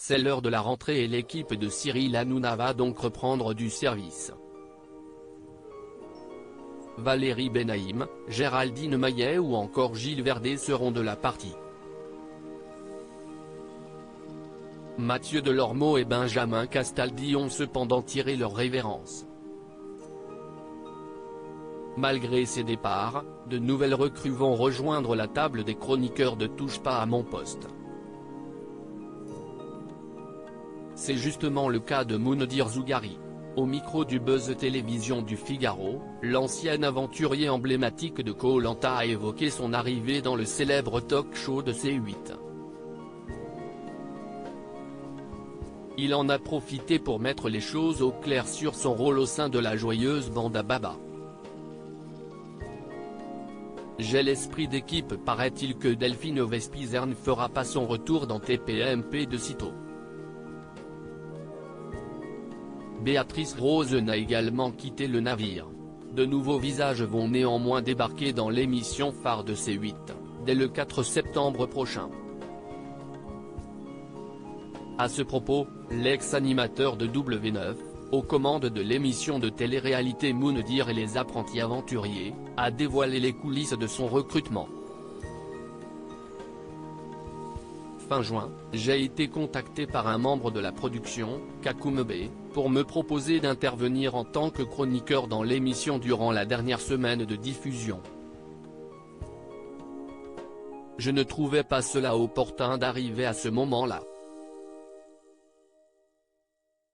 C'est l'heure de la rentrée et l'équipe de Cyril Hanouna va donc reprendre du service. Valérie Benaïm, Géraldine Maillet ou encore Gilles Verdez seront de la partie. Mathieu Delormeau et Benjamin Castaldi ont cependant tiré leur révérence. Malgré ces départs, de nouvelles recrues vont rejoindre la table des chroniqueurs de Touche pas à mon poste. C'est justement le cas de Moundir Zougari. Au micro du Buzz Télévision du Figaro, l'ancien aventurier emblématique de Koh-Lanta a évoqué son arrivée dans le célèbre talk-show de C8. Il en a profité pour mettre les choses au clair sur son rôle au sein de la joyeuse bande à Baba. J'ai l'esprit d'équipe, paraît-il que Delphine Vespizer ne fera pas son retour dans TPMP de sitôt. Béatrice Rosen a également quitté le navire. De nouveaux visages vont néanmoins débarquer dans l'émission phare de C8, dès le 4 septembre prochain. À ce propos, l'ex-animateur de W9, aux commandes de l'émission de télé-réalité Moundir et les apprentis aventuriers, a dévoilé les coulisses de son recrutement. Fin juin, j'ai été contacté par un membre de la production, Kakoumebe, pour me proposer d'intervenir en tant que chroniqueur dans l'émission durant la dernière semaine de diffusion. Je ne trouvais pas cela opportun d'arriver à ce moment-là.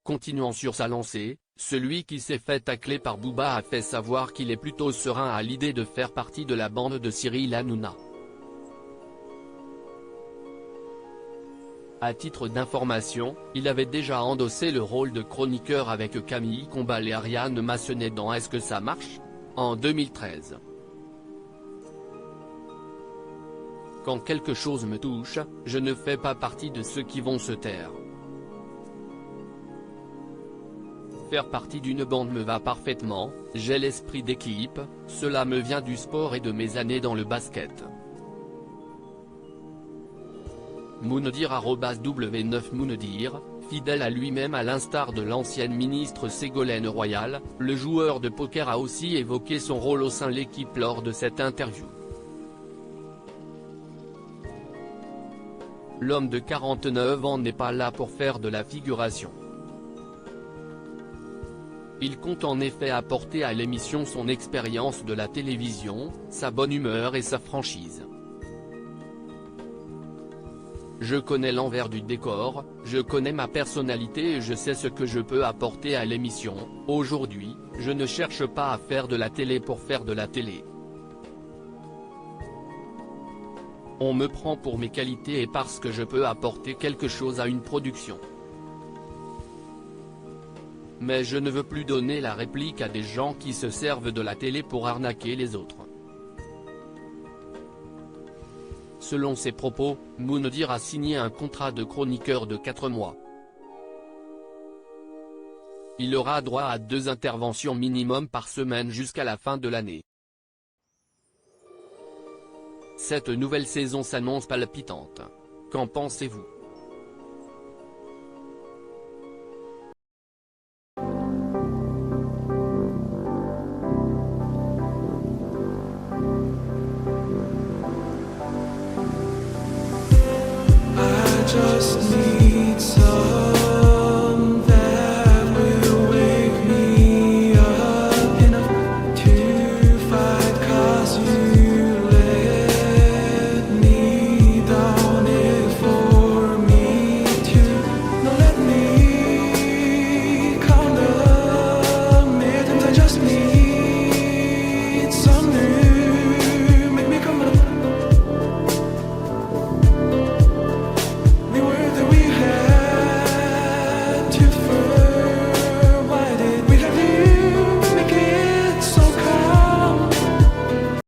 Continuant sur sa lancée, celui qui s'est fait tacler par Booba a fait savoir qu'il est plutôt serein à l'idée de faire partie de la bande de Cyril Hanouna. À titre d'information, il avait déjà endossé le rôle de chroniqueur avec Camille Combal et Ariane Massenet dans Est-ce que ça marche?, en 2013. Quand quelque chose me touche, je ne fais pas partie de ceux qui vont se taire. Faire partie d'une bande me va parfaitement, j'ai l'esprit d'équipe, cela me vient du sport et de mes années dans le basket. Moundir @W9 Moundir, fidèle à lui-même à l'instar de l'ancienne ministre Ségolène Royal, le joueur de poker a aussi évoqué son rôle au sein de l'équipe lors de cette interview. L'homme de 49 ans n'est pas là pour faire de la figuration. Il compte en effet apporter à l'émission son expérience de la télévision, sa bonne humeur et sa franchise. Je connais l'envers du décor, je connais ma personnalité et je sais ce que je peux apporter à l'émission. Aujourd'hui, je ne cherche pas à faire de la télé pour faire de la télé. On me prend pour mes qualités et parce que je peux apporter quelque chose à une production. Mais je ne veux plus donner la réplique à des gens qui se servent de la télé pour arnaquer les autres. Selon ses propos, Moundir a signé un contrat de chroniqueur de 4 mois. Il aura droit à 2 interventions minimum par semaine jusqu'à la fin de l'année. Cette nouvelle saison s'annonce palpitante. Qu'en pensez-vous ? Just need